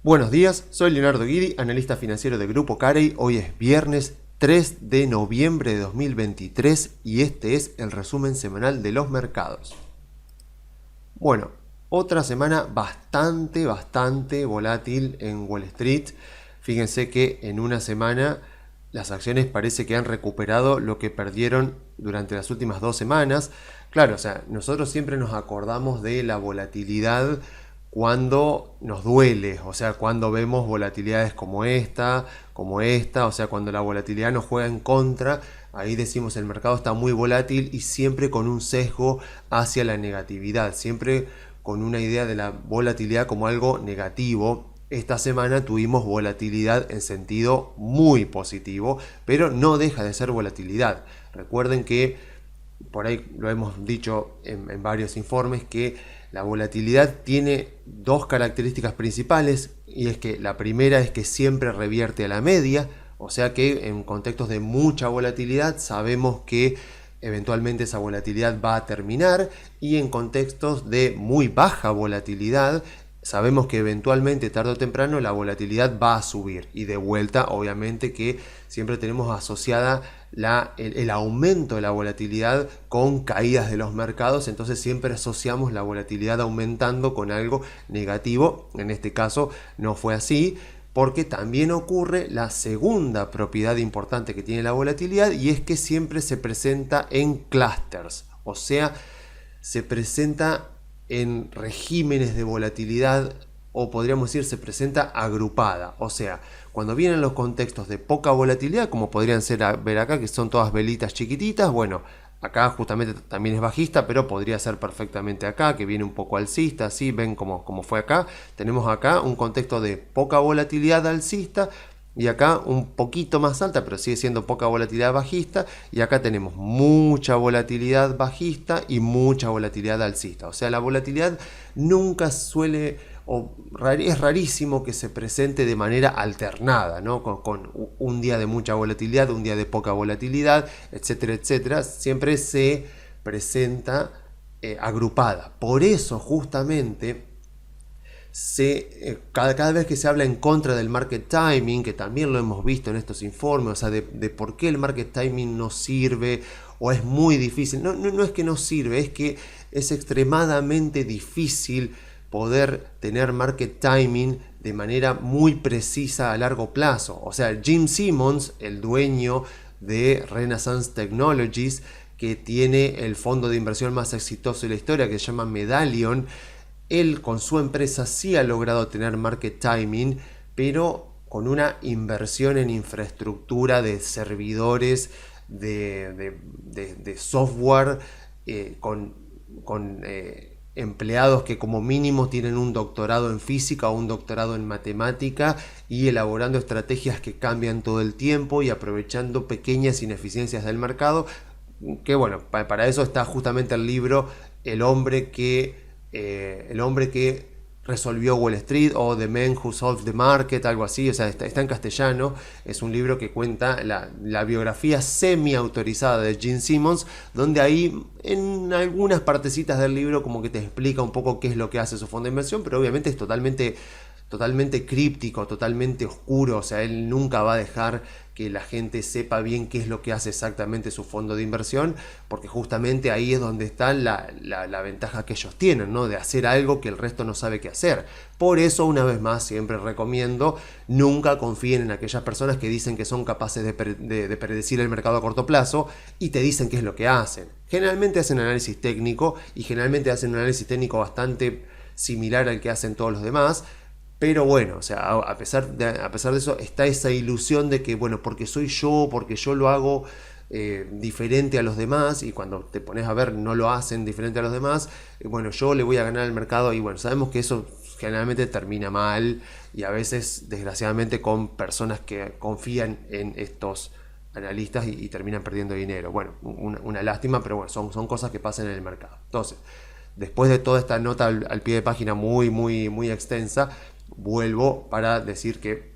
Buenos días, soy Leonardo Guidi, analista financiero de Grupo Carey. Hoy es viernes 3 de noviembre de 2023 y este es el resumen semanal de los mercados. Bueno, otra semana bastante volátil en Wall Street. Fíjense que en una semana las acciones parece que han recuperado lo que perdieron durante las últimas 2 semanas. Claro, o sea, nosotros siempre nos acordamos de la volatilidad cuando nos duele, o sea, cuando vemos volatilidades como esta, o sea, cuando la volatilidad nos juega en contra, ahí decimos el mercado está muy volátil y siempre con un sesgo hacia la negatividad, siempre con una idea de la volatilidad como algo negativo. Esta semana tuvimos volatilidad en sentido muy positivo, pero no deja de ser volatilidad. Recuerden que, por ahí lo hemos dicho en varios informes, que la volatilidad tiene dos características principales, y es que la primera es que siempre revierte a la media, o sea que en contextos de mucha volatilidad sabemos que eventualmente esa volatilidad va a terminar, y en contextos de muy baja volatilidad sabemos que eventualmente, tarde o temprano, la volatilidad va a subir. Y de vuelta, obviamente que siempre tenemos asociada el aumento de la volatilidad con caídas de los mercados. Entonces siempre asociamos la volatilidad aumentando con algo negativo. En este caso no fue así, porque también ocurre la segunda propiedad importante que tiene la volatilidad, y es que siempre se presenta en clusters. O sea, se presenta en regímenes de volatilidad, o podríamos decir se presenta agrupada. O sea, cuando vienen los contextos de poca volatilidad, como podrían ser ver acá, que son todas velitas chiquititas, bueno, acá justamente también es bajista, pero podría ser perfectamente acá, que viene un poco alcista, así ven como fue acá. Tenemos acá un contexto de poca volatilidad alcista, y acá un poquito más alta, pero sigue siendo poca volatilidad bajista, y acá tenemos mucha volatilidad bajista y mucha volatilidad alcista. O sea, la volatilidad nunca suele, o es rarísimo que se presente de manera alternada, ¿no? Con un día de mucha volatilidad, un día de poca volatilidad, etcétera, etcétera. Siempre se presenta agrupada. Por eso, justamente, cada vez que se habla en contra del market timing, que también lo hemos visto en estos informes, o sea, de por qué el market timing no sirve o es muy difícil. No es que no sirve, es que es extremadamente difícil poder tener market timing de manera muy precisa a largo plazo. O sea, Jim Simons, el dueño de Renaissance Technologies, que tiene el fondo de inversión más exitoso de la historia, que se llama Medallion, él con su empresa sí ha logrado tener market timing, pero con una inversión en infraestructura de servidores, de software, con empleados que como mínimo tienen un doctorado en física o un doctorado en matemática, y elaborando estrategias que cambian todo el tiempo y aprovechando pequeñas ineficiencias del mercado. Que bueno, para eso está justamente el libro El hombre que resolvió Wall Street, o The Man Who Solved the Market, algo así. O sea, está en castellano. Es un libro que cuenta la biografía semi autorizada de Gene Simmons, donde ahí en algunas partecitas del libro como que te explica un poco qué es lo que hace su fondo de inversión, pero obviamente es totalmente críptico, totalmente oscuro. O sea, él nunca va a dejar que la gente sepa bien qué es lo que hace exactamente su fondo de inversión, porque justamente ahí es donde está la ventaja que ellos tienen, ¿no? De hacer algo que el resto no sabe qué hacer. Por eso, una vez más, siempre recomiendo, nunca confíen en aquellas personas que dicen que son capaces de predecir el mercado a corto plazo y te dicen qué es lo que hacen. Generalmente hacen análisis técnico, y generalmente hacen un análisis técnico bastante similar al que hacen todos los demás. Pero bueno, o sea, a pesar de eso, está esa ilusión de que, bueno, porque soy yo, porque yo lo hago diferente a los demás, y cuando te pones a ver no lo hacen diferente a los demás, bueno, yo le voy a ganar al mercado. Y bueno, sabemos que eso generalmente termina mal, y a veces, desgraciadamente, con personas que confían en estos analistas y terminan perdiendo dinero. Bueno, una lástima, pero bueno, son cosas que pasan en el mercado. Entonces, después de toda esta nota al pie de página muy extensa, vuelvo para decir que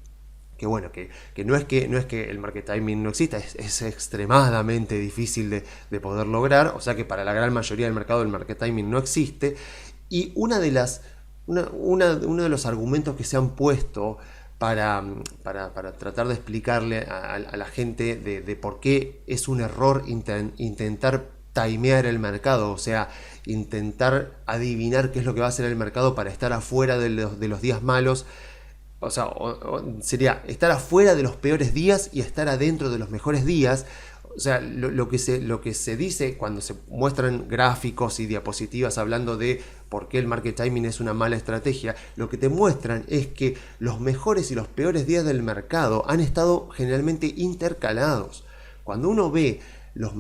bueno, que no es que el market timing no exista, es extremadamente difícil de poder lograr. O sea que para la gran mayoría del mercado el market timing no existe. Y una de las uno de los argumentos que se han puesto para tratar de explicarle a la gente de por qué es un error intentar timear el mercado, o sea, intentar adivinar qué es lo que va a hacer el mercado para estar afuera de los días malos. O sea, sería estar afuera de los peores días y estar adentro de los mejores días. O sea, lo que se dice cuando se muestran gráficos y diapositivas hablando de por qué el market timing es una mala estrategia, lo que te muestran es que los mejores y los peores días del mercado han estado generalmente intercalados. Cuando uno ve los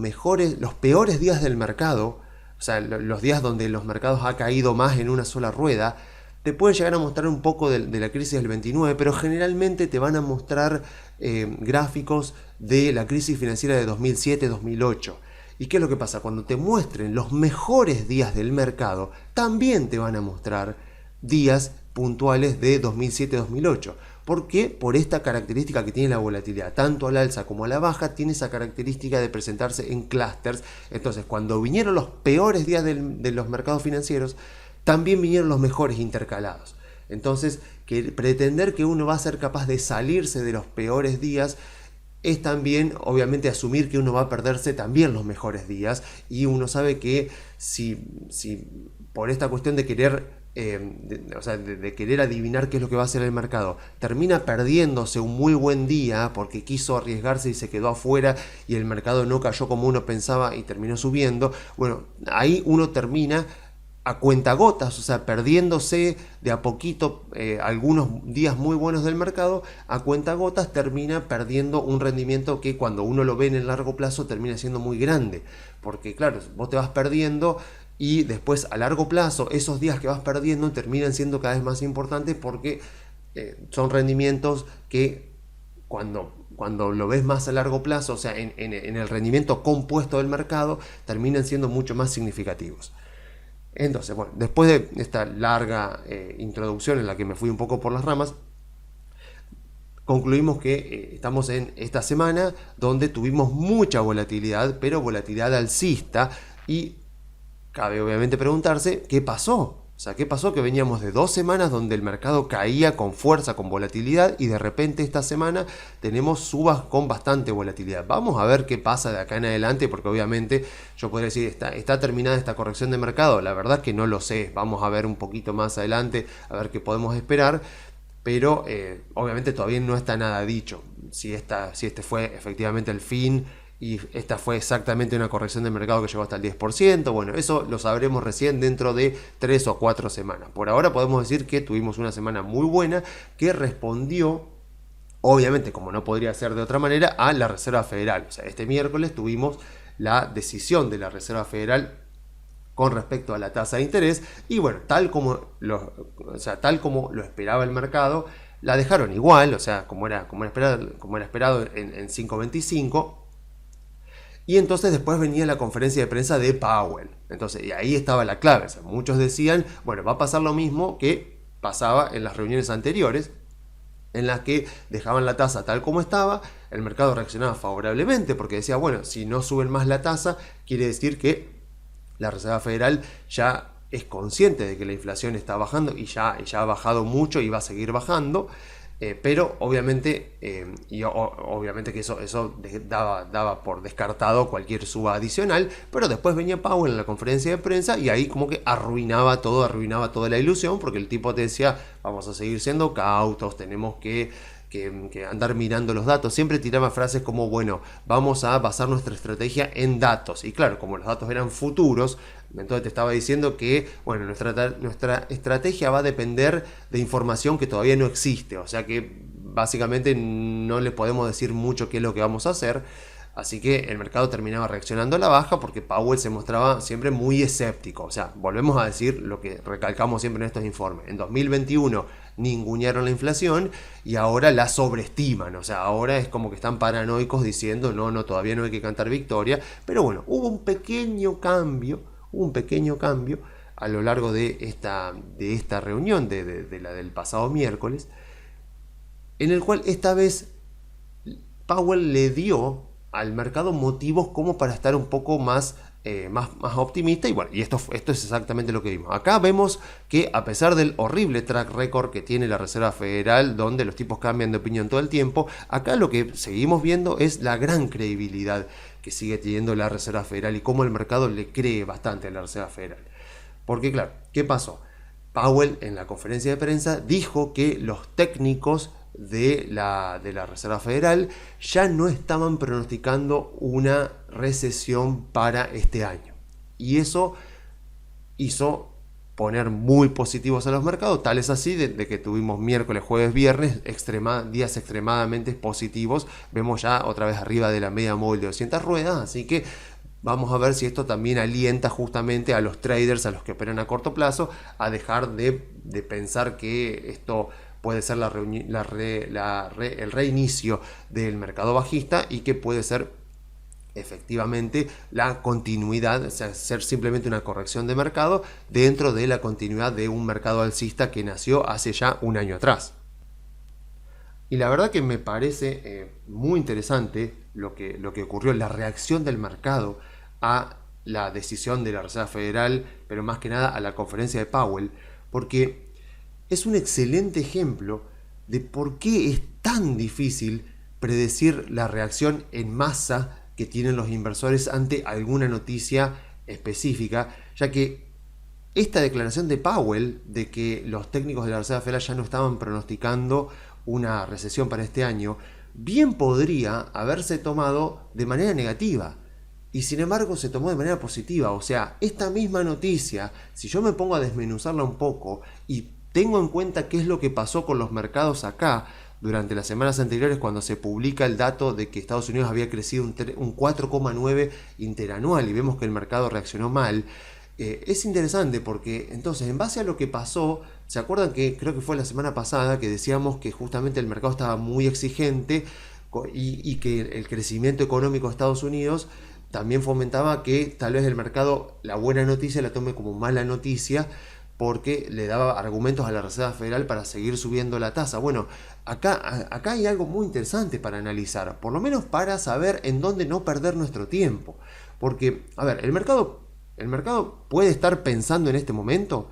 peores días del mercado, o sea, los días donde los mercados ha caído más en una sola rueda, te pueden llegar a mostrar un poco de la crisis del 29, pero generalmente te van a mostrar gráficos de la crisis financiera de 2007-2008. ¿Y qué es lo que pasa? Cuando te muestren los mejores días del mercado, también te van a mostrar días puntuales de 2007-2008. ¿Por qué? Por esta característica que tiene la volatilidad, tanto al alza como a la baja, tiene esa característica de presentarse en clústeres. Entonces, cuando vinieron los peores días de los mercados financieros, también vinieron los mejores intercalados. Entonces, pretender que uno va a ser capaz de salirse de los peores días es también, obviamente, asumir que uno va a perderse también los mejores días. Y uno sabe que si por esta cuestión de querer de querer adivinar qué es lo que va a hacer el mercado, termina perdiéndose un muy buen día porque quiso arriesgarse y se quedó afuera y el mercado no cayó como uno pensaba y terminó subiendo, bueno, ahí uno termina a cuentagotas, o sea, perdiéndose de a poquito algunos días muy buenos del mercado, a cuentagotas termina perdiendo un rendimiento que cuando uno lo ve en el largo plazo termina siendo muy grande, porque claro, vos te vas perdiendo y después a largo plazo esos días que vas perdiendo terminan siendo cada vez más importantes porque son rendimientos que cuando lo ves más a largo plazo, o sea, en el rendimiento compuesto del mercado, terminan siendo mucho más significativos. Entonces, bueno, después de esta larga introducción en la que me fui un poco por las ramas, concluimos que estamos en esta semana donde tuvimos mucha volatilidad, pero volatilidad alcista, y cabe obviamente preguntarse qué pasó. O sea, ¿qué pasó? Que veníamos de 2 semanas donde el mercado caía con fuerza, con volatilidad, y de repente esta semana tenemos subas con bastante volatilidad. Vamos a ver qué pasa de acá en adelante, porque obviamente yo podría decir, está terminada esta corrección de mercado. La verdad que no lo sé. Vamos a ver un poquito más adelante, a ver qué podemos esperar. Pero obviamente todavía no está nada dicho. Si este fue efectivamente el fin y esta fue exactamente una corrección de mercado que llegó hasta el 10%, bueno, eso lo sabremos recién dentro de 3 o 4 semanas. Por ahora podemos decir que tuvimos una semana muy buena que respondió, obviamente, como no podría ser de otra manera, a la Reserva Federal. O sea, este miércoles tuvimos la decisión de la Reserva Federal con respecto a la tasa de interés, y bueno, tal como lo esperaba el mercado, la dejaron igual, o sea, como era esperado en 5.25. Y entonces después venía la conferencia de prensa de Powell. Entonces, y ahí estaba la clave. O sea, muchos decían, bueno, va a pasar lo mismo que pasaba en las reuniones anteriores, en las que dejaban la tasa tal como estaba, el mercado reaccionaba favorablemente, porque decía, bueno, si no suben más la tasa, quiere decir que la Reserva Federal ya es consciente de que la inflación está bajando y ya ha bajado mucho y va a seguir bajando. Pero obviamente, obviamente que eso daba por descartado cualquier suba adicional, pero después venía Powell en la conferencia de prensa y ahí como que arruinaba toda la ilusión, porque el tipo te decía, vamos a seguir siendo cautos, tenemos que andar mirando los datos. Siempre tiraba frases como, bueno, vamos a basar nuestra estrategia en datos. Y claro, como los datos eran futuros, entonces te estaba diciendo que, bueno, nuestra estrategia va a depender de información que todavía no existe. O sea que básicamente no le podemos decir mucho qué es lo que vamos a hacer. Así que el mercado terminaba reaccionando a la baja porque Powell se mostraba siempre muy escéptico. O sea, volvemos a decir lo que recalcamos siempre en estos informes. En 2021 ningunearon la inflación y ahora la sobreestiman. O sea, ahora es como que están paranoicos diciendo no, todavía no hay que cantar victoria. Pero bueno, hubo un pequeño cambio a lo largo de esta reunión de la del pasado miércoles, en el cual esta vez Powell le dio al mercado motivos como para estar un poco más más optimista, y bueno, y esto es exactamente lo que vimos. Acá vemos que a pesar del horrible track record que tiene la Reserva Federal, donde los tipos cambian de opinión todo el tiempo, acá lo que seguimos viendo es la gran credibilidad que sigue teniendo la Reserva Federal y cómo el mercado le cree bastante a la Reserva Federal. Porque claro, ¿qué pasó? Powell en la conferencia de prensa dijo que los técnicos de la Reserva Federal ya no estaban pronosticando una recesión para este año. Y eso hizo poner muy positivos a los mercados, tal es así de que tuvimos miércoles, jueves, viernes, días extremadamente positivos. Vemos ya otra vez arriba de la media móvil de 200 ruedas, así que vamos a ver si esto también alienta justamente a los traders, a los que operan a corto plazo, a dejar de pensar que esto puede ser el reinicio del mercado bajista y que puede ser efectivamente la continuidad, o sea, ser simplemente una corrección de mercado dentro de la continuidad de un mercado alcista que nació hace ya un año atrás. Y la verdad que me parece muy interesante lo que ocurrió, la reacción del mercado a la decisión de la Reserva Federal, pero más que nada a la conferencia de Powell, porque es un excelente ejemplo de por qué es tan difícil predecir la reacción en masa que tienen los inversores ante alguna noticia específica, ya que esta declaración de Powell de que los técnicos de la Reserva Federal ya no estaban pronosticando una recesión para este año, bien podría haberse tomado de manera negativa. Y sin embargo se tomó de manera positiva. O sea, esta misma noticia, si yo me pongo a desmenuzarla un poco y tengo en cuenta qué es lo que pasó con los mercados acá durante las semanas anteriores, cuando se publica el dato de que Estados Unidos había crecido un 4,9 interanual y vemos que el mercado reaccionó mal, es interesante porque entonces en base a lo que pasó, ¿se acuerdan que creo que fue la semana pasada que decíamos que justamente el mercado estaba muy exigente y que el crecimiento económico de Estados Unidos también fomentaba que tal vez el mercado la buena noticia la tome como mala noticia porque le daba argumentos a la Reserva Federal para seguir subiendo la tasa? Bueno, acá hay algo muy interesante para analizar, por lo menos para saber en dónde no perder nuestro tiempo. Porque, a ver, el mercado puede estar pensando en este momento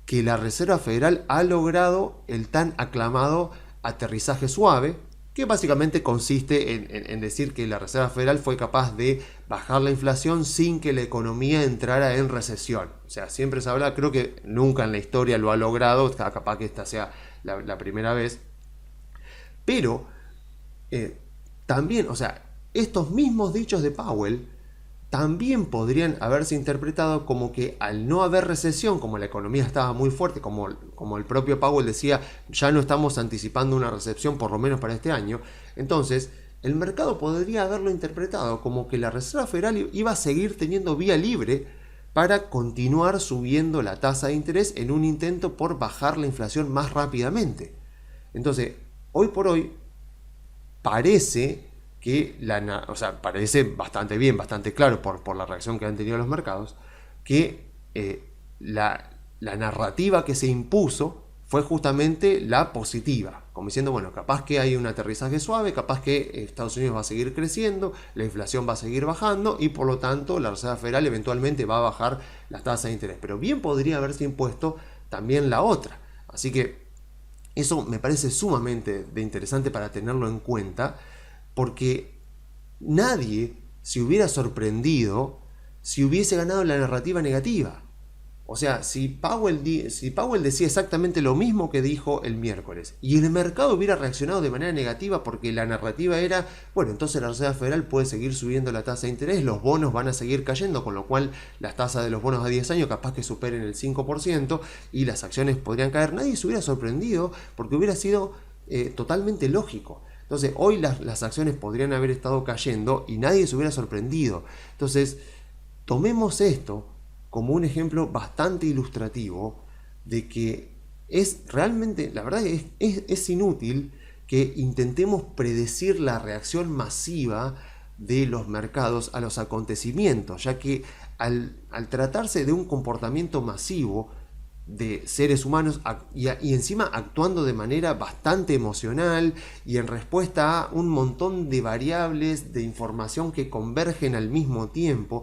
que la Reserva Federal ha logrado el tan aclamado aterrizaje suave, que básicamente consiste en decir que la Reserva Federal fue capaz de bajar la inflación sin que la economía entrara en recesión. O sea, siempre se habla, creo que nunca en la historia lo ha logrado, capaz que esta sea la primera vez, pero también, o sea, estos mismos dichos de Powell también podrían haberse interpretado como que al no haber recesión, como la economía estaba muy fuerte, como el propio Powell decía, ya no estamos anticipando una recesión por lo menos para este año, entonces el mercado podría haberlo interpretado como que la Reserva Federal iba a seguir teniendo vía libre para continuar subiendo la tasa de interés en un intento por bajar la inflación más rápidamente. Entonces, hoy por hoy parece que parece bastante bien, bastante claro por la reacción que han tenido los mercados, que la narrativa que se impuso fue justamente la positiva, como diciendo, bueno, capaz que hay un aterrizaje suave, capaz que Estados Unidos va a seguir creciendo, la inflación va a seguir bajando y por lo tanto la Reserva Federal eventualmente va a bajar las tasas de interés. Pero bien podría haberse impuesto también la otra. Así que eso me parece sumamente interesante para tenerlo en cuenta, porque nadie se hubiera sorprendido si hubiese ganado la narrativa negativa. O sea, si Powell decía exactamente lo mismo que dijo el miércoles y el mercado hubiera reaccionado de manera negativa porque la narrativa era, bueno, entonces la Reserva Federal puede seguir subiendo la tasa de interés, los bonos van a seguir cayendo, con lo cual las tasas de los bonos a 10 años capaz que superen el 5% y las acciones podrían caer, nadie se hubiera sorprendido porque hubiera sido totalmente lógico. Entonces hoy las acciones podrían haber estado cayendo y nadie se hubiera sorprendido. Entonces tomemos esto como un ejemplo bastante ilustrativo de que es realmente, la verdad es inútil que intentemos predecir la reacción masiva de los mercados a los acontecimientos, ya que al tratarse de un comportamiento masivo de seres humanos y encima actuando de manera bastante emocional y en respuesta a un montón de variables de información que convergen al mismo tiempo,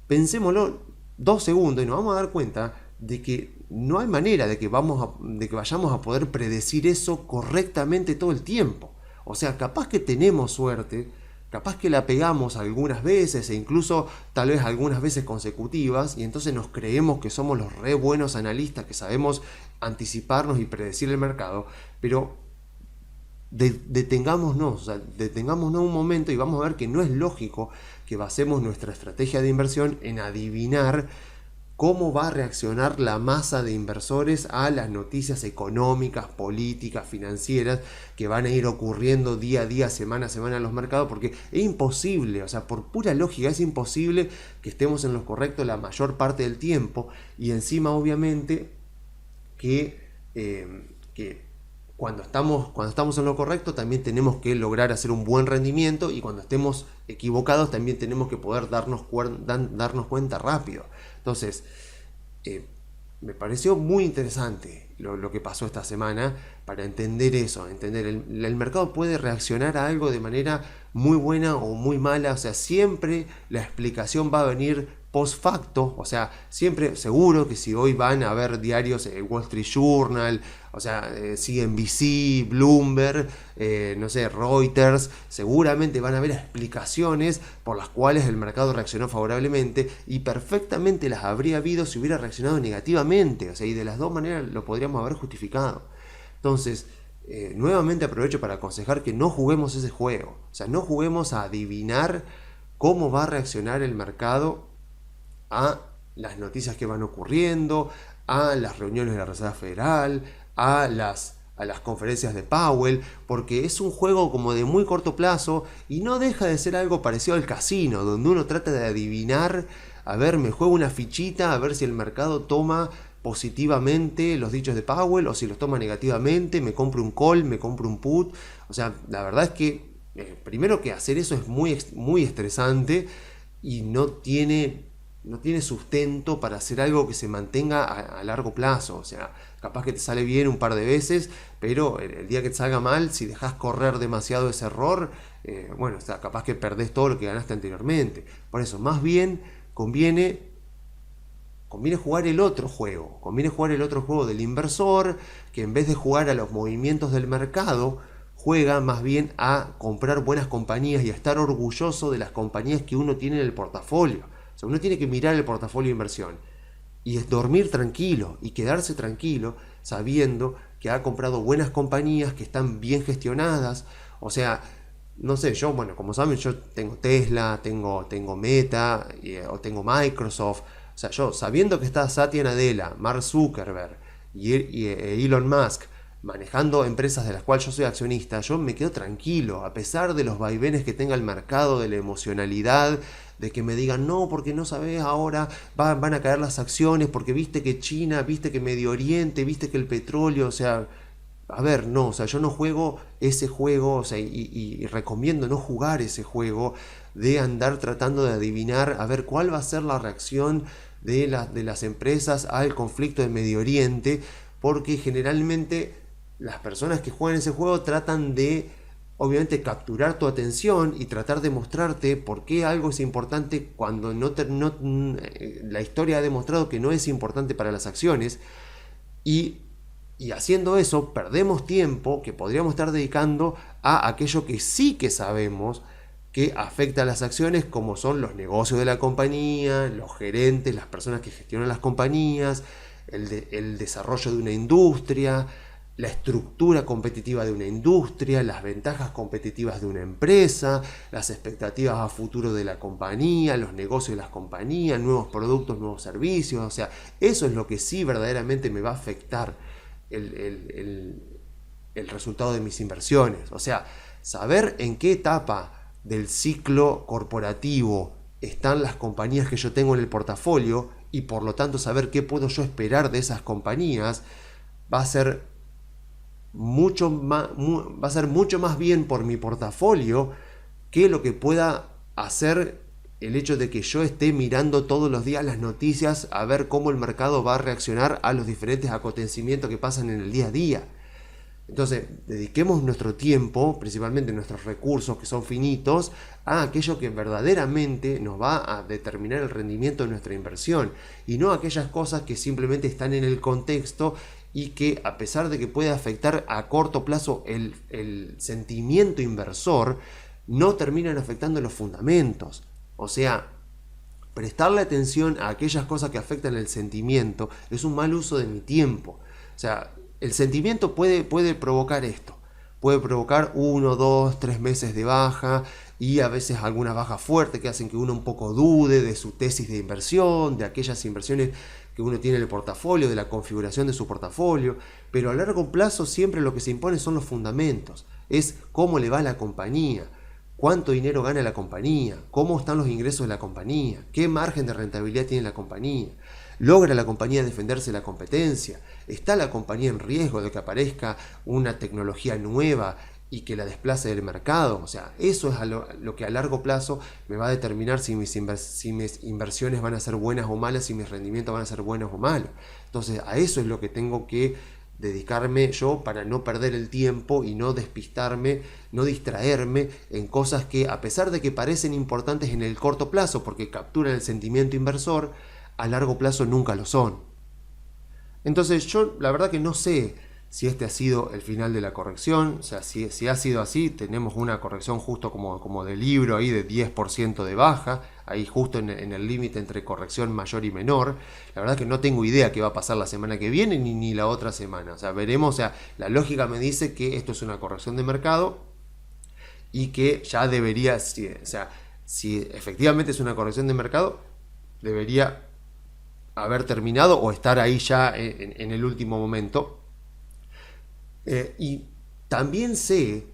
pensémoslo 2 segundos y nos vamos a dar cuenta de que no hay manera de que vayamos a poder predecir eso correctamente todo el tiempo. O sea, capaz que tenemos suerte, capaz que la pegamos algunas veces e incluso tal vez algunas veces consecutivas, y entonces nos creemos que somos los re buenos analistas que sabemos anticiparnos y predecir el mercado, pero detengámonos, o sea, detengámonos un momento y vamos a ver que no es lógico que basemos nuestra estrategia de inversión en adivinar cómo va a reaccionar la masa de inversores a las noticias económicas, políticas, financieras que van a ir ocurriendo día a día, semana a semana en los mercados, porque es imposible, o sea, por pura lógica es imposible que estemos en lo correcto la mayor parte del tiempo, y encima obviamente que cuando estamos en lo correcto también tenemos que lograr hacer un buen rendimiento, y cuando estemos equivocados también tenemos que poder darnos cuenta rápido. Entonces, me pareció muy interesante lo que pasó esta semana para entender eso, entender el mercado puede reaccionar a algo de manera muy buena o muy mala, o sea, siempre la explicación va a venir post facto, o sea, siempre seguro que si hoy van a ver diarios, Wall Street Journal, o sea, CNBC, Bloomberg, no sé, Reuters, seguramente van a haber explicaciones por las cuales el mercado reaccionó favorablemente, y perfectamente las habría habido si hubiera reaccionado negativamente, o sea, y de las dos maneras lo podríamos haber justificado. Entonces, nuevamente aprovecho para aconsejar que no juguemos ese juego, o sea, no juguemos a adivinar cómo va a reaccionar el mercado a las noticias que van ocurriendo, a las reuniones de la Reserva Federal, a las conferencias de Powell, porque es un juego como de muy corto plazo y no deja de ser algo parecido al casino, donde uno trata de adivinar, a ver, me juego una fichita, a ver si el mercado toma positivamente los dichos de Powell o si los toma negativamente, me compro un call, me compro un put. O sea, la verdad es que primero que hacer eso es muy estresante y no tiene sustento para hacer algo que se mantenga a largo plazo. O sea, capaz que te sale bien un par de veces, pero el día que te salga mal, si dejas correr demasiado ese error, bueno, o sea, capaz que perdés todo lo que ganaste anteriormente. Por eso, más bien conviene jugar el otro juego. Conviene jugar el otro juego del inversor, que en vez de jugar a los movimientos del mercado, juega más bien a comprar buenas compañías y a estar orgulloso de las compañías que uno tiene en el portafolio. O sea, uno tiene que mirar el portafolio de inversión y es dormir tranquilo y quedarse tranquilo sabiendo que ha comprado buenas compañías que están bien gestionadas. O sea, no sé, yo, bueno, como saben, yo tengo Tesla, tengo Meta o tengo Microsoft. O sea, yo sabiendo que está Satya Nadella, Mark Zuckerberg y Elon Musk manejando empresas de las cuales yo soy accionista, yo me quedo tranquilo, a pesar de los vaivenes que tenga el mercado, de la emocionalidad, de que me digan, no, porque no sabes, ahora van a caer las acciones, porque viste que China, viste que Medio Oriente, viste que el petróleo, o sea, a ver, no, o sea, yo no juego ese juego, o sea, y recomiendo no jugar ese juego de andar tratando de adivinar, a ver, cuál va a ser la reacción de las empresas al conflicto de Medio Oriente, porque generalmente las personas que juegan ese juego tratan de, obviamente, capturar tu atención y tratar de mostrarte por qué algo es importante cuando la historia ha demostrado que no es importante para las acciones, y haciendo eso perdemos tiempo que podríamos estar dedicando a aquello que sí que sabemos que afecta a las acciones, como son los negocios de la compañía, los gerentes, las personas que gestionan las compañías, el desarrollo de una industria, la estructura competitiva de una industria, las ventajas competitivas de una empresa, las expectativas a futuro de la compañía, los negocios de las compañías, nuevos productos, nuevos servicios. O sea, eso es lo que sí verdaderamente me va a afectar el resultado de mis inversiones. O sea, saber en qué etapa del ciclo corporativo están las compañías que yo tengo en el portafolio y por lo tanto saber qué puedo yo esperar de esas compañías va a ser mucho más bien por mi portafolio que lo que pueda hacer el hecho de que yo esté mirando todos los días las noticias a ver cómo el mercado va a reaccionar a los diferentes acontecimientos que pasan en el día a día. Entonces, dediquemos nuestro tiempo, principalmente nuestros recursos que son finitos, a aquello que verdaderamente nos va a determinar el rendimiento de nuestra inversión y no aquellas cosas que simplemente están en el contexto y que, a pesar de que puede afectar a corto plazo el sentimiento inversor, no terminan afectando los fundamentos. O sea, prestarle atención a aquellas cosas que afectan el sentimiento es un mal uso de mi tiempo. O sea, el sentimiento puede provocar esto. Puede provocar 1, 2, 3 meses de baja y a veces algunas bajas fuertes que hacen que uno un poco dude de su tesis de inversión, de aquellas inversiones que uno tiene en el portafolio, de la configuración de su portafolio. Pero a largo plazo siempre lo que se impone son los fundamentos. Es cómo le va a la compañía, cuánto dinero gana la compañía, cómo están los ingresos de la compañía, qué margen de rentabilidad tiene la compañía. ¿Logra la compañía defenderse de la competencia? ¿Está la compañía en riesgo de que aparezca una tecnología nueva y que la desplace del mercado? O sea, eso es lo que a largo plazo me va a determinar si mis inversiones van a ser buenas o malas, si mis rendimientos van a ser buenos o malos. Entonces, a eso es lo que tengo que dedicarme yo para no perder el tiempo y no despistarme, no distraerme en cosas que, a pesar de que parecen importantes en el corto plazo porque capturan el sentimiento inversor, a largo plazo nunca lo son. Entonces yo la verdad que no sé si este ha sido el final de la corrección. O sea, si ha sido así, tenemos una corrección justo como de libro ahí de 10% de baja, ahí justo en el límite entre corrección mayor y menor. La verdad que no tengo idea qué va a pasar la semana que viene ni la otra semana. O sea, veremos. O sea, la lógica me dice que esto es una corrección de mercado y que ya debería, o sea, si efectivamente es una corrección de mercado, debería haber terminado o estar ahí ya en el último momento. Y también sé,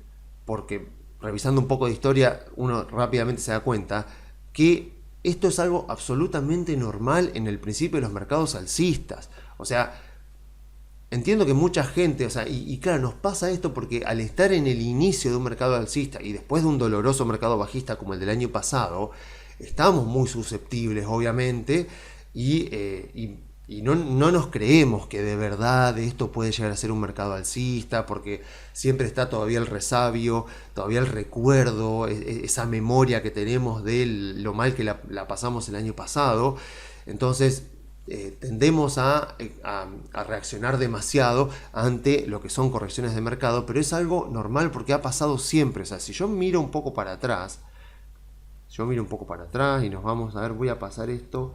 porque revisando un poco de historia uno rápidamente se da cuenta, que esto es algo absolutamente normal en el principio de los mercados alcistas. O sea, entiendo que mucha gente, o sea, y claro, nos pasa esto porque al estar en el inicio de un mercado alcista y después de un doloroso mercado bajista como el del año pasado, estamos muy susceptibles, obviamente, y no nos creemos que de verdad esto puede llegar a ser un mercado alcista, porque siempre está todavía el resabio, todavía el recuerdo, esa memoria que tenemos de lo mal que la pasamos el año pasado. Entonces tendemos a reaccionar demasiado ante lo que son correcciones de mercado, pero es algo normal porque ha pasado siempre. O sea, si yo miro un poco para atrás, y nos vamos a ver, voy a pasar esto.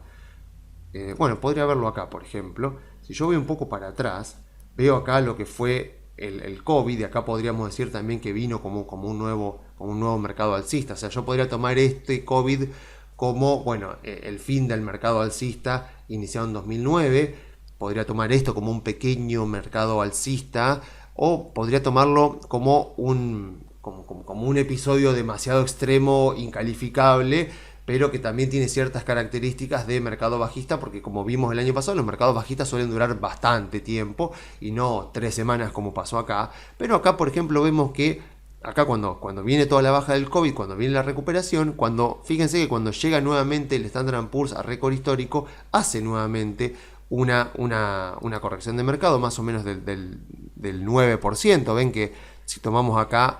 Bueno, podría verlo acá, por ejemplo. Si yo voy un poco para atrás, veo acá lo que fue el COVID, y acá podríamos decir también que vino como un nuevo mercado alcista. O sea, yo podría tomar este COVID como, bueno, el fin del mercado alcista iniciado en 2009. Podría tomar esto como un pequeño mercado alcista, o podría tomarlo como un episodio demasiado extremo, incalificable, pero que también tiene ciertas características de mercado bajista, porque como vimos el año pasado, los mercados bajistas suelen durar bastante tiempo y no 3 semanas como pasó acá. Pero acá, por ejemplo, vemos que acá cuando viene toda la baja del COVID, cuando viene la recuperación, fíjense que cuando llega nuevamente el Standard & Poor's a récord histórico, hace nuevamente una corrección de mercado más o menos del 9%. Ven que si tomamos acá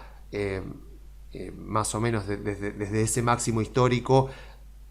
más o menos desde ese máximo histórico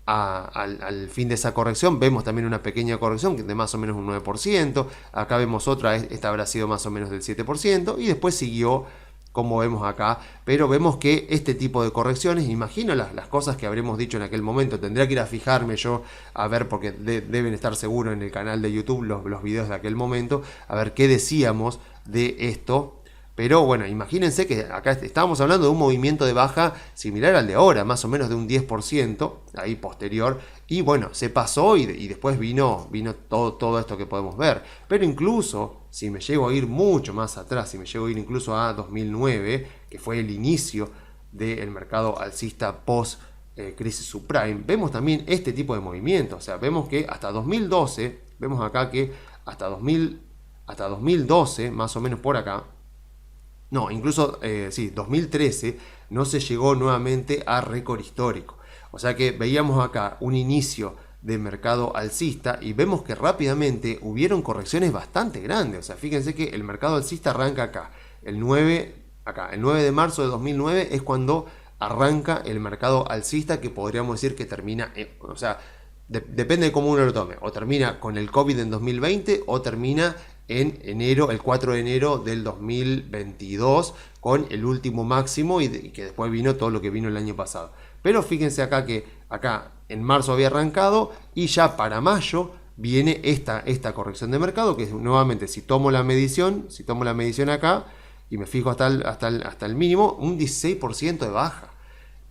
al fin de esa corrección, vemos también una pequeña corrección de más o menos un 9%. Acá vemos otra, esta habrá sido más o menos del 7%, y después siguió como vemos acá, pero vemos que este tipo de correcciones, imagino las cosas que habremos dicho en aquel momento, tendría que ir a fijarme yo a ver, porque deben estar seguro en el canal de YouTube los videos de aquel momento, a ver qué decíamos de esto. Pero bueno, imagínense que acá estábamos hablando de un movimiento de baja similar al de ahora, más o menos de un 10%, ahí posterior, y bueno, se pasó y después vino todo esto que podemos ver. Pero incluso, si me llego a ir mucho más atrás, si me llego a ir incluso a 2009, que fue el inicio del mercado alcista post crisis subprime, vemos también este tipo de movimientos. O sea, vemos que hasta 2012, vemos acá que hasta 2012, más o menos por acá, no, incluso, 2013 no se llegó nuevamente a récord histórico. O sea que veíamos acá un inicio de mercado alcista y vemos que rápidamente hubieron correcciones bastante grandes. O sea, fíjense que el mercado alcista arranca acá. el 9, acá, el 9 de marzo de 2009 es cuando arranca el mercado alcista, que podríamos decir que termina, o sea, depende de cómo uno lo tome, o termina con el COVID en 2020 o termina en enero, el 4 de enero del 2022, con el último máximo y que después vino todo lo que vino el año pasado. Pero fíjense acá que acá en marzo había arrancado y ya para mayo viene esta corrección de mercado, que es nuevamente, si tomo la medición acá y me fijo hasta el mínimo, un 16% de baja.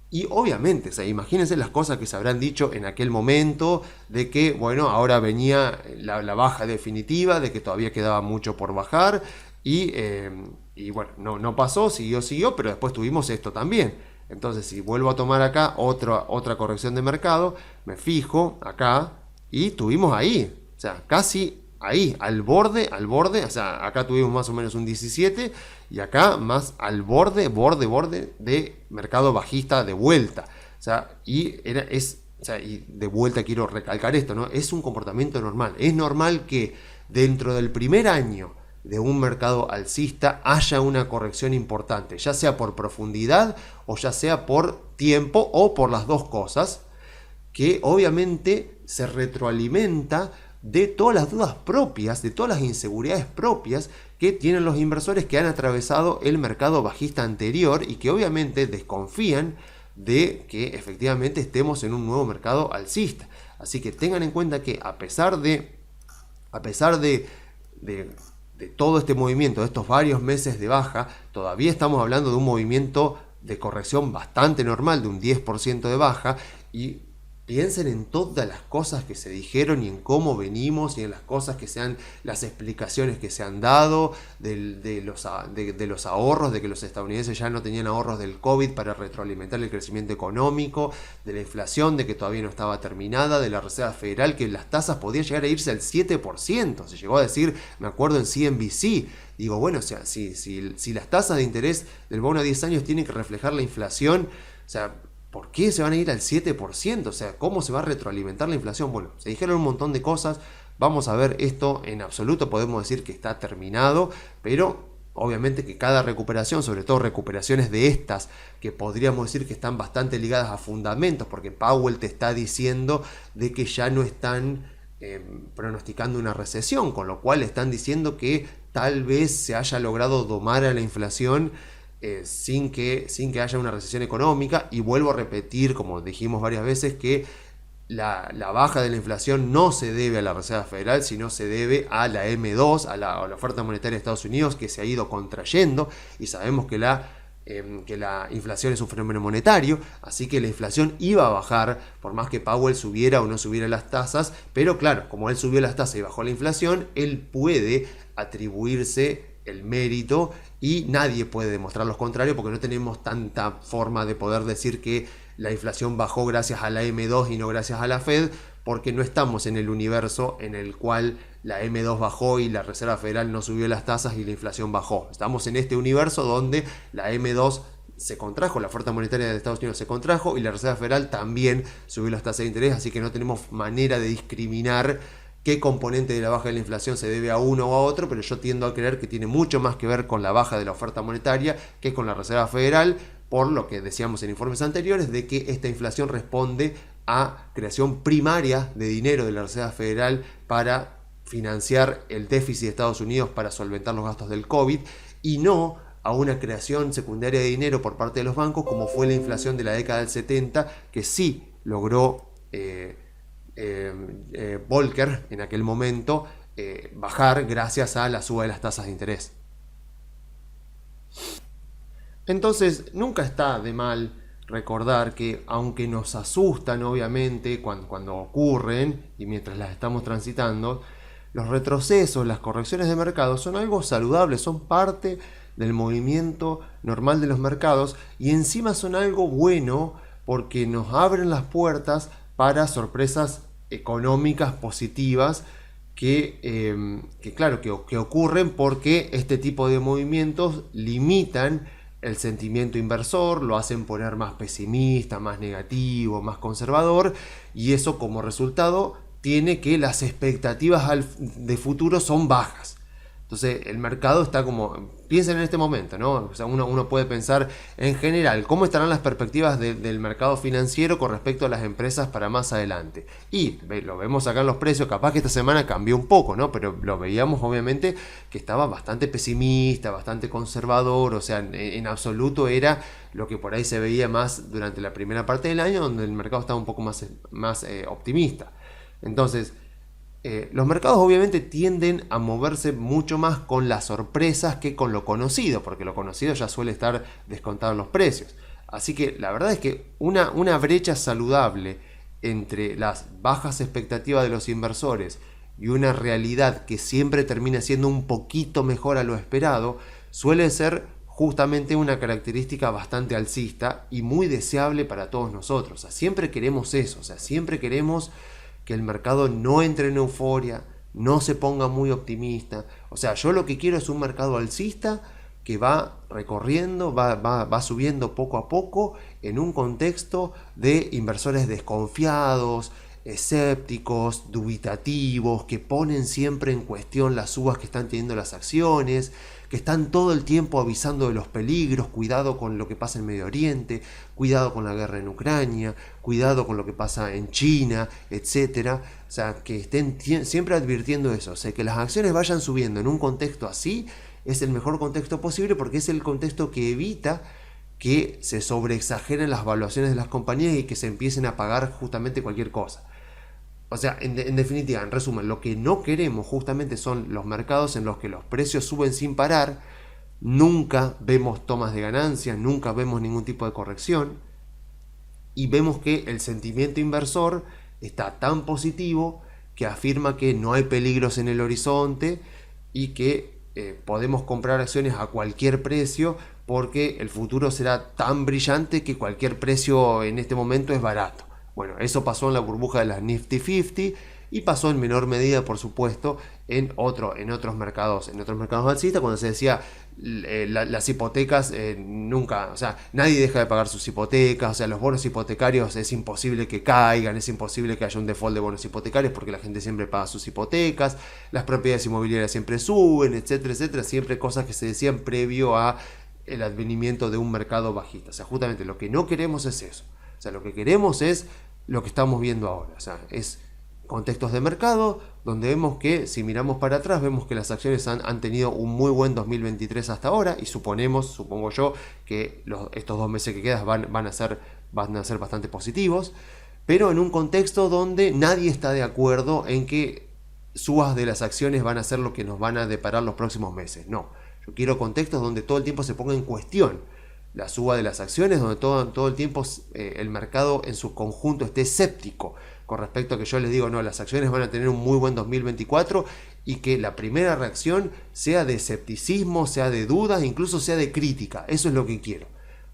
Y obviamente, o sea, imagínense las cosas que se habrán dicho en aquel momento, de que, bueno, ahora venía la baja definitiva, de que todavía quedaba mucho por bajar, y bueno, no pasó, siguió, pero después tuvimos esto también. Entonces, si vuelvo a tomar acá otra corrección de mercado, me fijo acá, y tuvimos ahí, o sea, casi ahí, al borde, o sea, acá tuvimos más o menos un 17 y acá más al borde de mercado bajista de vuelta. O sea, y de vuelta quiero recalcar esto, ¿no? Es un comportamiento normal. Es normal que dentro del primer año de un mercado alcista haya una corrección importante, ya sea por profundidad o ya sea por tiempo o por las dos cosas, que obviamente se retroalimenta de todas las dudas propias, de todas las inseguridades propias que tienen los inversores que han atravesado el mercado bajista anterior y que obviamente desconfían de que efectivamente estemos en un nuevo mercado alcista. Así que tengan en cuenta que a pesar de todo este movimiento, de estos varios meses de baja, todavía estamos hablando de un movimiento de corrección bastante normal, de un 10% de baja, y piensen en todas las cosas que se dijeron y en cómo venimos y en las cosas las explicaciones que se han dado de los ahorros, de que los estadounidenses ya no tenían ahorros del COVID para retroalimentar el crecimiento económico, de la inflación, de que todavía no estaba terminada, de la Reserva Federal, que las tasas podían llegar a irse al 7%. Se llegó a decir, me acuerdo en CNBC, digo, bueno, o sea, si las tasas de interés del bono a 10 años tienen que reflejar la inflación, o sea, ¿por qué se van a ir al 7%? O sea, ¿cómo se va a retroalimentar la inflación? Bueno, se dijeron un montón de cosas. Vamos a ver esto en absoluto. Podemos decir que está terminado, pero obviamente que cada recuperación, sobre todo recuperaciones de estas, que podríamos decir que están bastante ligadas a fundamentos, porque Powell te está diciendo de que ya no están pronosticando una recesión, con lo cual están diciendo que tal vez se haya logrado domar a la inflación sin que haya una recesión económica. Y vuelvo a repetir, como dijimos varias veces, que la baja de la inflación no se debe a la Reserva Federal, sino se debe a la M2, a la oferta monetaria de Estados Unidos, que se ha ido contrayendo, y sabemos que la inflación es un fenómeno monetario, así que la inflación iba a bajar por más que Powell subiera o no subiera las tasas, pero claro, como él subió las tasas y bajó la inflación, él puede atribuirse el mérito y nadie puede demostrar lo contrario, porque no tenemos tanta forma de poder decir que la inflación bajó gracias a la M2 y no gracias a la Fed, porque no estamos en el universo en el cual la M2 bajó y la Reserva Federal no subió las tasas y la inflación bajó. Estamos en este universo donde la M2 se contrajo, la oferta monetaria de Estados Unidos se contrajo y la Reserva Federal también subió las tasas de interés, así que no tenemos manera de discriminar qué componente de la baja de la inflación se debe a uno o a otro, pero yo tiendo a creer que tiene mucho más que ver con la baja de la oferta monetaria que con la Reserva Federal, por lo que decíamos en informes anteriores, de que esta inflación responde a creación primaria de dinero de la Reserva Federal para financiar el déficit de Estados Unidos para solventar los gastos del COVID, y no a una creación secundaria de dinero por parte de los bancos, como fue la inflación de la década del 70, que sí logró Volcker en aquel momento bajar gracias a la suba de las tasas de interés. Entonces nunca está de mal recordar que, aunque nos asustan obviamente cuando ocurren y mientras las estamos transitando, los retrocesos, las correcciones de mercado son algo saludable, son parte del movimiento normal de los mercados, y encima son algo bueno porque nos abren las puertas para sorpresas económicas positivas que ocurren porque este tipo de movimientos limitan el sentimiento inversor, lo hacen poner más pesimista, más negativo, más conservador, y eso como resultado tiene que las expectativas de futuro son bajas. Entonces el mercado está como, piensen en este momento, ¿no? O sea, uno puede pensar en general, ¿cómo estarán las perspectivas del mercado financiero con respecto a las empresas para más adelante? Y lo vemos acá en los precios, capaz que esta semana cambió un poco, ¿no? Pero lo veíamos obviamente que estaba bastante pesimista, bastante conservador, o sea, en absoluto era lo que por ahí se veía más durante la primera parte del año, donde el mercado estaba un poco más optimista. Entonces, los mercados obviamente tienden a moverse mucho más con las sorpresas que con lo conocido, porque lo conocido ya suele estar descontado en los precios. Así que la verdad es que una brecha saludable entre las bajas expectativas de los inversores y una realidad que siempre termina siendo un poquito mejor a lo esperado, suele ser justamente una característica bastante alcista y muy deseable para todos nosotros. O sea, siempre queremos eso, o sea, siempre queremos que el mercado no entre en euforia, no se ponga muy optimista. O sea, yo lo que quiero es un mercado alcista que va recorriendo, va subiendo poco a poco en un contexto de inversores desconfiados, escépticos, dubitativos, que ponen siempre en cuestión las subas que están teniendo las acciones, que están todo el tiempo avisando de los peligros, cuidado con lo que pasa en Medio Oriente, cuidado con la guerra en Ucrania, cuidado con lo que pasa en China, etcétera. O sea, que estén siempre advirtiendo eso, o sea, que las acciones vayan subiendo en un contexto así es el mejor contexto posible, porque es el contexto que evita que se sobreexageren las valuaciones de las compañías y que se empiecen a pagar justamente cualquier cosa. O sea, en definitiva, en resumen, lo que no queremos justamente son los mercados en los que los precios suben sin parar, nunca vemos tomas de ganancias, nunca vemos ningún tipo de corrección, y vemos que el sentimiento inversor está tan positivo que afirma que no hay peligros en el horizonte y que podemos comprar acciones a cualquier precio porque el futuro será tan brillante que cualquier precio en este momento es barato. Bueno, eso pasó en la burbuja de las Nifty 50 y pasó en menor medida, por supuesto, en otros mercados alcistas, cuando se decía las hipotecas nunca, o sea, nadie deja de pagar sus hipotecas, o sea, los bonos hipotecarios es imposible que caigan, es imposible que haya un default de bonos hipotecarios porque la gente siempre paga sus hipotecas, las propiedades inmobiliarias siempre suben, etcétera, etcétera, siempre cosas que se decían previo a el advenimiento de un mercado bajista. O sea, justamente lo que no queremos es eso. O sea, lo que queremos es lo que estamos viendo ahora. O sea, es contextos de mercado donde vemos que, si miramos para atrás, vemos que las acciones han tenido un muy buen 2023 hasta ahora, y supongo yo, que estos 2 meses que quedan van a ser bastante positivos, pero en un contexto donde nadie está de acuerdo en que subas de las acciones van a ser lo que nos van a deparar los próximos meses. No, yo quiero contextos donde todo el tiempo se ponga en cuestión la suba de las acciones, donde todo el tiempo el mercado en su conjunto esté escéptico con respecto a que yo les digo, no, las acciones van a tener un muy buen 2024, y que la primera reacción sea de escepticismo, sea de dudas, incluso sea de crítica. Eso es lo que quiero,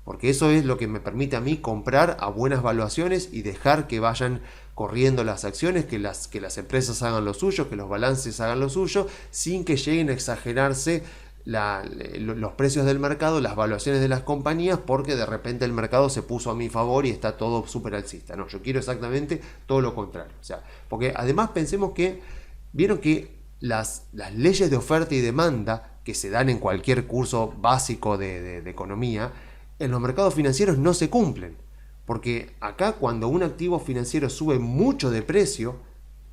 porque eso es lo que me permite a mí comprar a buenas valuaciones y dejar que vayan corriendo las acciones, que las empresas hagan lo suyo, que los balances hagan lo suyo, sin que lleguen a exagerarse los precios del mercado, las valuaciones de las compañías, porque de repente el mercado se puso a mi favor y está todo súper alcista. No, yo quiero exactamente todo lo contrario. O sea, porque además pensemos que, vieron que las leyes de oferta y demanda que se dan en cualquier curso básico de economía, en los mercados financieros no se cumplen. Porque acá, cuando un activo financiero sube mucho de precio,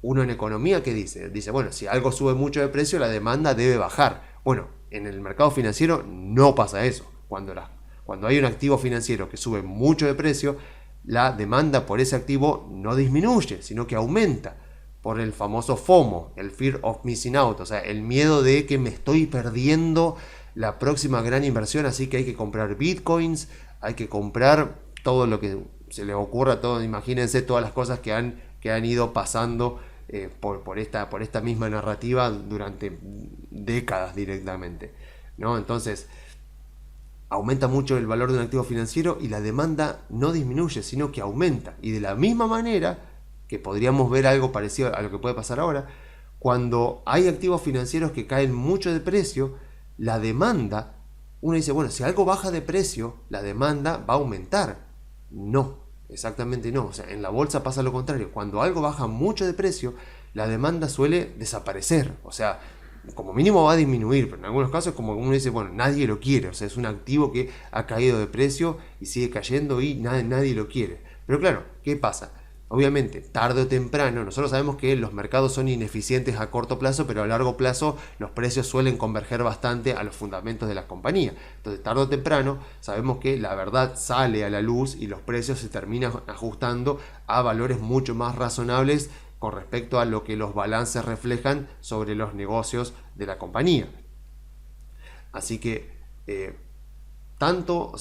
uno en economía, ¿qué dice? Dice, bueno, si algo sube mucho de precio, la demanda debe bajar. Bueno, en el mercado financiero no pasa eso. Cuando hay un activo financiero que sube mucho de precio, la demanda por ese activo no disminuye, sino que aumenta, por el famoso FOMO, el Fear of Missing Out, o sea, el miedo de que me estoy perdiendo la próxima gran inversión, así que hay que comprar bitcoins, hay que comprar todo lo que se les ocurra, todo, imagínense todas las cosas que han ido pasando por esta misma narrativa durante décadas directamente, ¿no? Entonces, aumenta mucho el valor de un activo financiero y la demanda no disminuye, sino que aumenta. Y de la misma manera que podríamos ver algo parecido a lo que puede pasar ahora, cuando hay activos financieros que caen mucho de precio, la demanda, uno dice, bueno, si algo baja de precio, la demanda va a aumentar. No, exactamente no. O sea, en la bolsa pasa lo contrario. Cuando algo baja mucho de precio, la demanda suele desaparecer. O sea, como mínimo va a disminuir, pero en algunos casos como uno dice, bueno, nadie lo quiere, o sea, es un activo que ha caído de precio y sigue cayendo y nadie lo quiere. Pero claro, ¿qué pasa? Obviamente, tarde o temprano, nosotros sabemos que los mercados son ineficientes a corto plazo, pero a largo plazo los precios suelen converger bastante a los fundamentos de las compañías. Entonces, tarde o temprano, sabemos que la verdad sale a la luz y los precios se terminan ajustando a valores mucho más razonables con respecto a lo que los balances reflejan sobre los negocios de la compañía. Así que tanto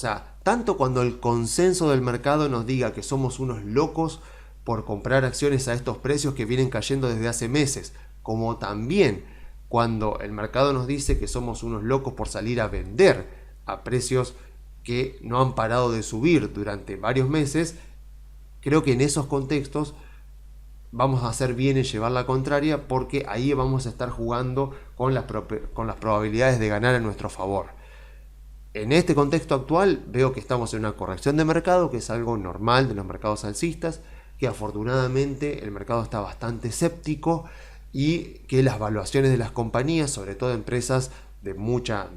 cuando el consenso del mercado nos diga que somos unos locos por comprar acciones a estos precios que vienen cayendo desde hace meses, como también cuando el mercado nos dice que somos unos locos por salir a vender a precios que no han parado de subir durante varios meses, creo que en esos contextos vamos a hacer bien en llevar la contraria, porque ahí vamos a estar jugando con las probabilidades de ganar a nuestro favor. En este contexto actual veo que estamos en una corrección de mercado, que es algo normal de los mercados alcistas, que afortunadamente el mercado está bastante escéptico y que las valuaciones de las compañías, sobre todo empresas de mucha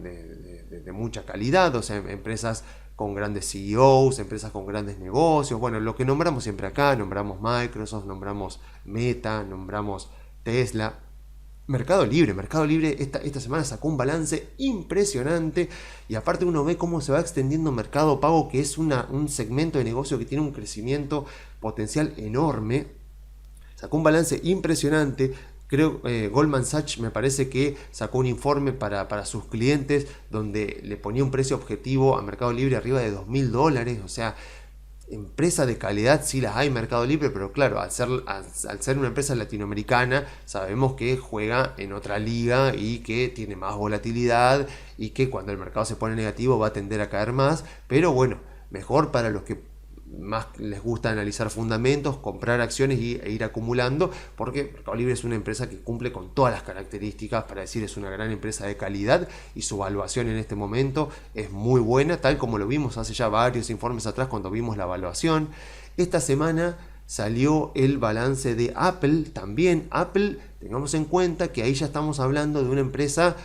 calidad, o sea, empresas con grandes CEOs, empresas con grandes negocios, bueno, lo que nombramos siempre acá, nombramos Microsoft, nombramos Meta, nombramos Tesla. Mercado Libre esta semana sacó un balance impresionante y aparte uno ve cómo se va extendiendo Mercado Pago, que es un segmento de negocio que tiene un crecimiento potencial enorme. Sacó un balance impresionante. Creo Goldman Sachs me parece que sacó un informe para sus clientes donde le ponía un precio objetivo a Mercado Libre arriba de $2.000, o sea, empresa de calidad sí las hay en Mercado Libre, pero claro, al ser una empresa latinoamericana, sabemos que juega en otra liga y que tiene más volatilidad y que cuando el mercado se pone negativo va a tender a caer más, pero bueno, mejor para los que más les gusta analizar fundamentos, comprar acciones e ir acumulando, porque Mercado Libre es una empresa que cumple con todas las características para decir es una gran empresa de calidad y su valuación en este momento es muy buena, tal como lo vimos hace ya varios informes atrás cuando vimos la valuación. Esta semana salió el balance de Apple, también Apple, tengamos en cuenta que ahí ya estamos hablando de una empresa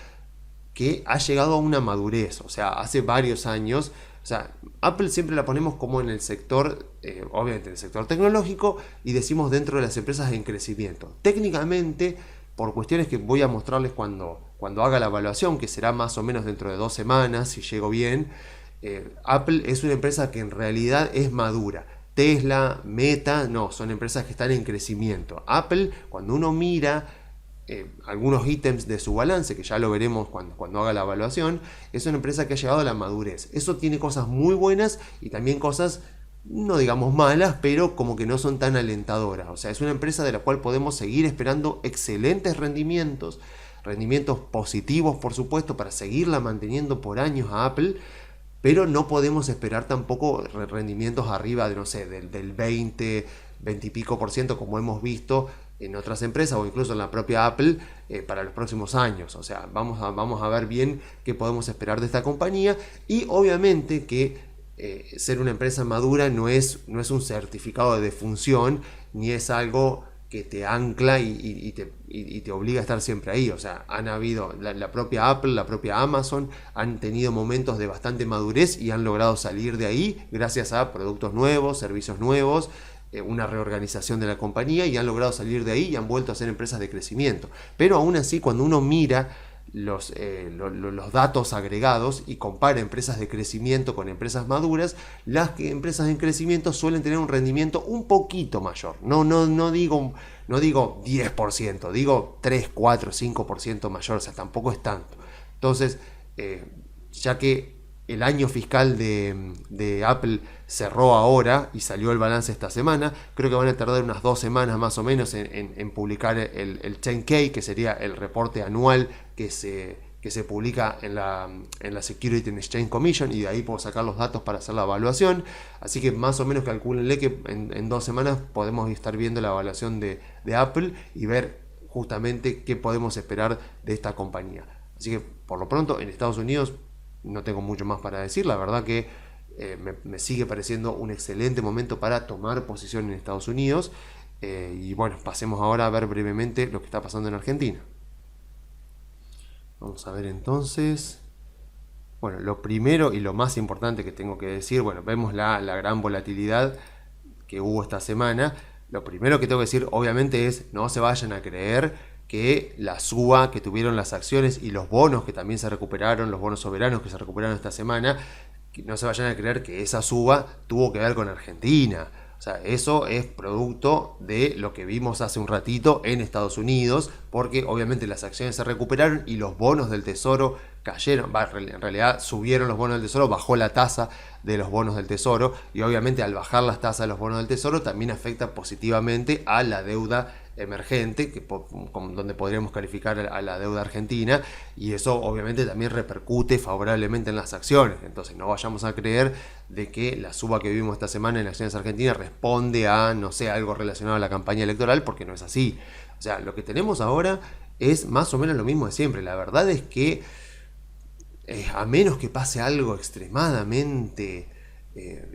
que ha llegado a una madurez, o sea, hace varios años. O sea, Apple siempre la ponemos como en el sector, obviamente en el sector tecnológico, y decimos dentro de las empresas en crecimiento. Técnicamente, por cuestiones que voy a mostrarles cuando haga la evaluación, que será más o menos dentro de 2 semanas, si llego bien, Apple es una empresa que en realidad es madura. Tesla, Meta, no, son empresas que están en crecimiento. Apple, cuando uno mira algunos ítems de su balance, que ya lo veremos cuando haga la evaluación, es una empresa que ha llegado a la madurez. Eso tiene cosas muy buenas y también cosas, no digamos malas, pero como que no son tan alentadoras. O sea, es una empresa de la cual podemos seguir esperando excelentes rendimientos positivos, por supuesto, para seguirla manteniendo por años a Apple, pero no podemos esperar tampoco rendimientos arriba de, no sé, del 20 y pico por ciento, como hemos visto en otras empresas o incluso en la propia Apple para los próximos años. O sea, vamos a ver bien qué podemos esperar de esta compañía, y obviamente que ser una empresa madura no es un certificado de defunción, ni es algo que te ancla y te obliga a estar siempre ahí. O sea, han habido la propia Apple, la propia Amazon, han tenido momentos de bastante madurez y han logrado salir de ahí gracias a productos nuevos, servicios nuevos, una reorganización de la compañía, y han logrado salir de ahí y han vuelto a ser empresas de crecimiento. Pero aún así, cuando uno mira los datos agregados y compara empresas de crecimiento con empresas maduras, las empresas en crecimiento suelen tener un rendimiento un poquito mayor. No digo 10%, digo 3, 4, 5% mayor, o sea, tampoco es tanto. Entonces, ya que el año fiscal de Apple cerró ahora y salió el balance esta semana, creo que van a tardar unas 2 semanas más o menos en publicar el 10K, que sería el reporte anual que se publica en la Securities and Exchange Commission, y de ahí puedo sacar los datos para hacer la evaluación. Así que más o menos calcúlenle que en 2 semanas podemos estar viendo la evaluación de Apple y ver justamente qué podemos esperar de esta compañía. Así que por lo pronto en Estados Unidos no tengo mucho más para decir. La verdad que me sigue pareciendo un excelente momento para tomar posición en Estados Unidos. Y bueno, pasemos ahora a ver brevemente lo que está pasando en Argentina. Vamos a ver entonces. Bueno, lo primero y lo más importante que tengo que decir, bueno, vemos la gran volatilidad que hubo esta semana. Lo primero que tengo que decir, obviamente, es no se vayan a creer que la suba que tuvieron las acciones y los bonos que también se recuperaron, los bonos soberanos que se recuperaron esta semana, que no se vayan a creer que esa suba tuvo que ver con Argentina. O sea, eso es producto de lo que vimos hace un ratito en Estados Unidos, porque obviamente las acciones se recuperaron y los bonos del Tesoro cayeron, en realidad subieron los bonos del Tesoro, bajó la tasa de los bonos del Tesoro y obviamente al bajar las tasas de los bonos del Tesoro también afecta positivamente a la deuda emergente, donde podríamos calificar a la deuda argentina, y eso obviamente también repercute favorablemente en las acciones. Entonces no vayamos a creer de que la suba que vimos esta semana en acciones argentinas responde a, no sé, algo relacionado a la campaña electoral, porque no es así. O sea, lo que tenemos ahora es más o menos lo mismo de siempre. La verdad es que a menos que pase algo extremadamente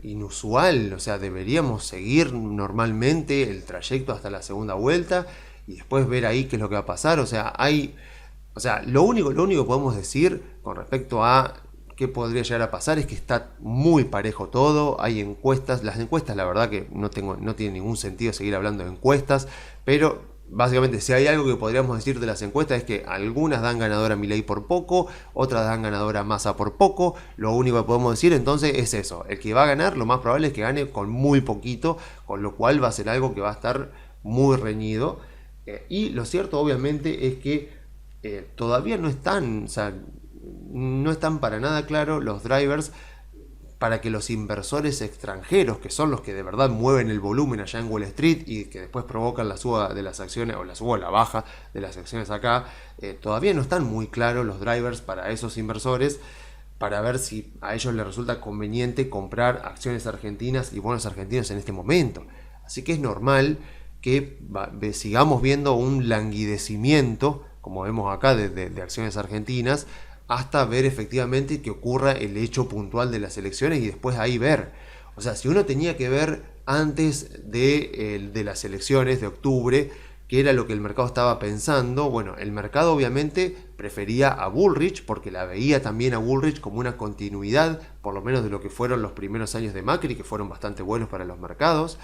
inusual, o sea, deberíamos seguir normalmente el trayecto hasta la segunda vuelta y después ver ahí qué es lo que va a pasar. O sea, lo único que podemos decir con respecto a qué podría llegar a pasar es que está muy parejo todo. Hay encuestas, las encuestas la verdad que no tiene ningún sentido seguir hablando de encuestas, pero básicamente, si hay algo que podríamos decir de las encuestas es que algunas dan ganadora a Milei por poco, otras dan ganadora a Massa por poco. Lo único que podemos decir entonces es eso. El que va a ganar, lo más probable es que gane con muy poquito, con lo cual va a ser algo que va a estar muy reñido. Y lo cierto, obviamente, es que todavía no están, o sea, no están para nada claros los drivers para que los inversores extranjeros, que son los que de verdad mueven el volumen allá en Wall Street y que después provocan la suba de las acciones o la suba o la baja de las acciones acá, todavía no están muy claros los drivers para esos inversores, para ver si a ellos les resulta conveniente comprar acciones argentinas y bonos argentinos en este momento. Así que es normal que sigamos viendo un languidecimiento, como vemos acá, de acciones argentinas, hasta ver efectivamente que ocurra el hecho puntual de las elecciones y después ahí ver. O sea, si uno tenía que ver antes de las elecciones de octubre, qué era lo que el mercado estaba pensando, bueno, el mercado obviamente prefería a Bullrich porque la veía también a Bullrich como una continuidad, por lo menos de lo que fueron los primeros años de Macri, que fueron bastante buenos para los mercados.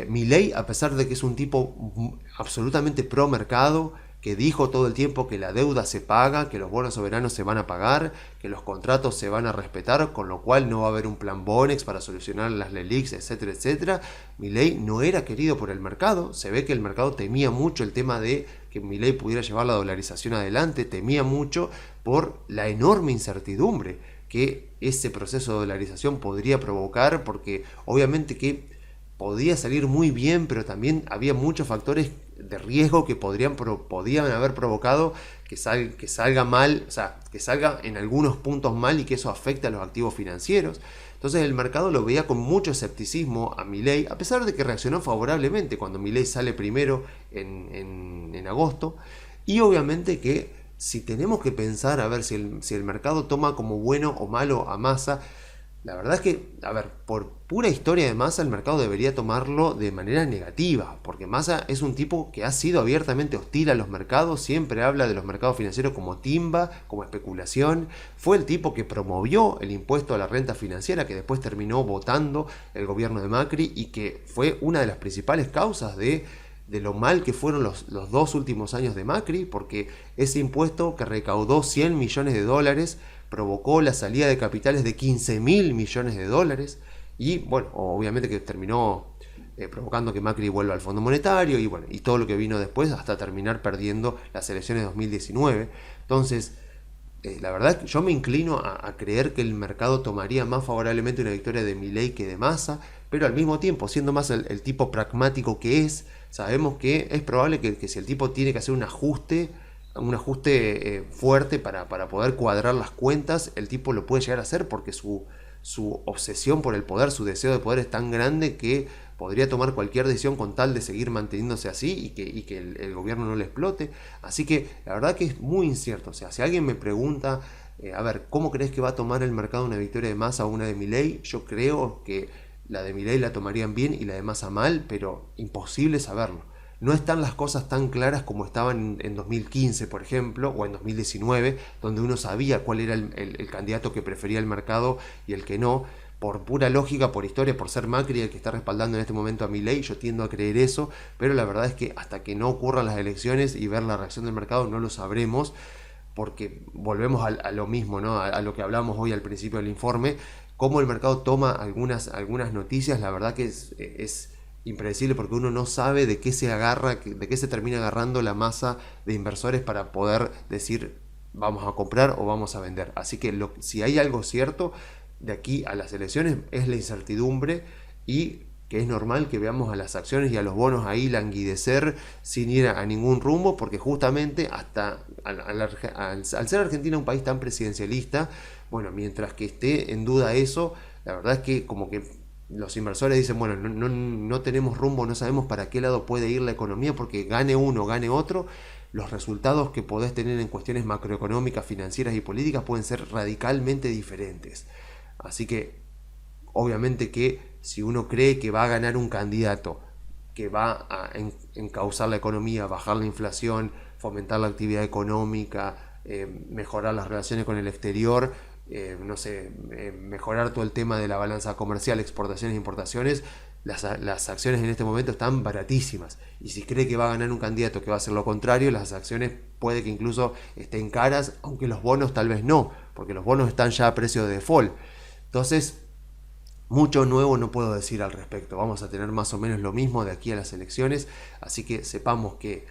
Milei, a pesar de que es un tipo absolutamente pro mercado, que dijo todo el tiempo que la deuda se paga, que los bonos soberanos se van a pagar, que los contratos se van a respetar, con lo cual no va a haber un plan Bonex para solucionar las LELIQs, etcétera, etcétera. Milei no era querido por el mercado, se ve que el mercado temía mucho el tema de que Milei pudiera llevar la dolarización adelante, temía mucho por la enorme incertidumbre que ese proceso de dolarización podría provocar, porque obviamente que podía salir muy bien, pero también había muchos factores de riesgo que podían haber provocado que salga mal, o sea, que salga en algunos puntos mal y que eso afecte a los activos financieros. Entonces el mercado lo veía con mucho escepticismo a Milei, a pesar de que reaccionó favorablemente cuando Milei sale primero en agosto. Y obviamente que si tenemos que pensar a ver si el mercado toma como bueno o malo a Massa, la verdad es que, a ver, por pura historia de Massa, el mercado debería tomarlo de manera negativa, porque Massa es un tipo que ha sido abiertamente hostil a los mercados, siempre habla de los mercados financieros como timba, como especulación. Fue el tipo que promovió el impuesto a la renta financiera, que después terminó votando el gobierno de Macri y que fue una de las principales causas de lo mal que fueron los 2 últimos años de Macri, porque ese impuesto que recaudó 100 millones de dólares provocó la salida de capitales de 15.000 millones de dólares y bueno, obviamente que terminó provocando que Macri vuelva al Fondo Monetario y bueno, y todo lo que vino después hasta terminar perdiendo las elecciones de 2019. Entonces, la verdad yo me inclino a creer que el mercado tomaría más favorablemente una victoria de Milei que de Massa, pero al mismo tiempo, siendo más el tipo pragmático que es, sabemos que es probable que si el tipo tiene que hacer un ajuste fuerte para poder cuadrar las cuentas, el tipo lo puede llegar a hacer porque su obsesión por el poder, su deseo de poder es tan grande que podría tomar cualquier decisión con tal de seguir manteniéndose así y que el gobierno no le explote. Así que la verdad que es muy incierto. O sea, si alguien me pregunta, a ver, ¿cómo crees que va a tomar el mercado una victoria de Massa o una de Milei? Yo creo que la de Milei la tomarían bien y la de Massa mal, pero imposible saberlo. no están las cosas tan claras como estaban en 2015, por ejemplo, o en 2019, donde uno sabía cuál era el candidato que prefería el mercado y el que no. Por pura lógica, por historia, por ser Macri el que está respaldando en este momento a Milei, yo tiendo a creer eso, pero la verdad es que hasta que no ocurran las elecciones y ver la reacción del mercado no lo sabremos, porque volvemos a lo mismo, ¿no? A lo que hablamos hoy al principio del informe, cómo el mercado toma algunas noticias, la verdad que es impredecible, porque uno no sabe de qué se agarra, de qué se termina agarrando la masa de inversores para poder decir vamos a comprar o vamos a vender. Así que si hay algo cierto de aquí a las elecciones es la incertidumbre, y que es normal que veamos a las acciones y a los bonos ahí languidecer sin ir a ningún rumbo, porque justamente hasta al ser Argentina un país tan presidencialista, bueno, mientras que esté en duda eso, la verdad es que como que los inversores dicen, bueno, no tenemos rumbo, no sabemos para qué lado puede ir la economía, porque gane uno, gane otro, los resultados que podés tener en cuestiones macroeconómicas, financieras y políticas pueden ser radicalmente diferentes. Así que, obviamente que si uno cree que va a ganar un candidato que va a encauzar la economía, bajar la inflación, fomentar la actividad económica, mejorar las relaciones con el exterior, mejorar todo el tema de la balanza comercial, exportaciones e importaciones, las acciones en este momento están baratísimas. Y si cree que va a ganar un candidato que va a hacer lo contrario, las acciones puede que incluso estén caras, aunque los bonos tal vez no, porque los bonos están ya a precio de default. Entonces, mucho nuevo no puedo decir al respecto. Vamos a tener más o menos lo mismo de aquí a las elecciones, así que sepamos que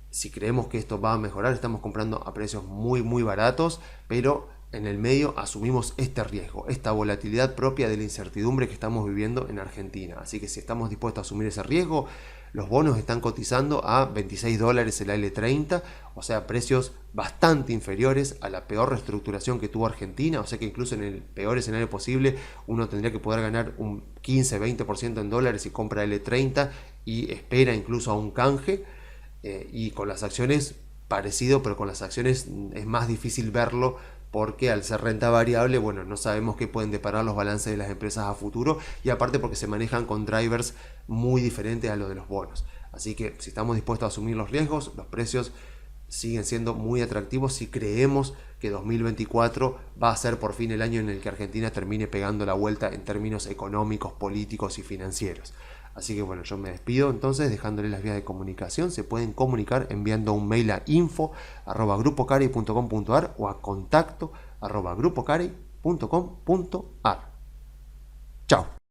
si creemos que esto va a mejorar, estamos comprando a precios muy baratos, pero en el medio asumimos este riesgo, esta volatilidad propia de la incertidumbre que estamos viviendo en Argentina. Así que si estamos dispuestos a asumir ese riesgo, los bonos están cotizando a $26 el L30, o sea, precios bastante inferiores a la peor reestructuración que tuvo Argentina, o sea que incluso en el peor escenario posible uno tendría que poder ganar un 15-20% en dólares si compra L30 y espera incluso a un canje, y con las acciones parecido, pero con las acciones es más difícil verlo, porque al ser renta variable, bueno, no sabemos qué pueden deparar los balances de las empresas a futuro, y aparte porque se manejan con drivers muy diferentes a los de los bonos. Así que si estamos dispuestos a asumir los riesgos, los precios siguen siendo muy atractivos si creemos que 2024 va a ser por fin el año en el que Argentina termine pegando la vuelta en términos económicos, políticos y financieros. Así que bueno, yo me despido entonces dejándole las vías de comunicación. Se pueden comunicar enviando un mail a info@grupocarey.com.ar o a contacto@grupocarey.com.ar. Chao.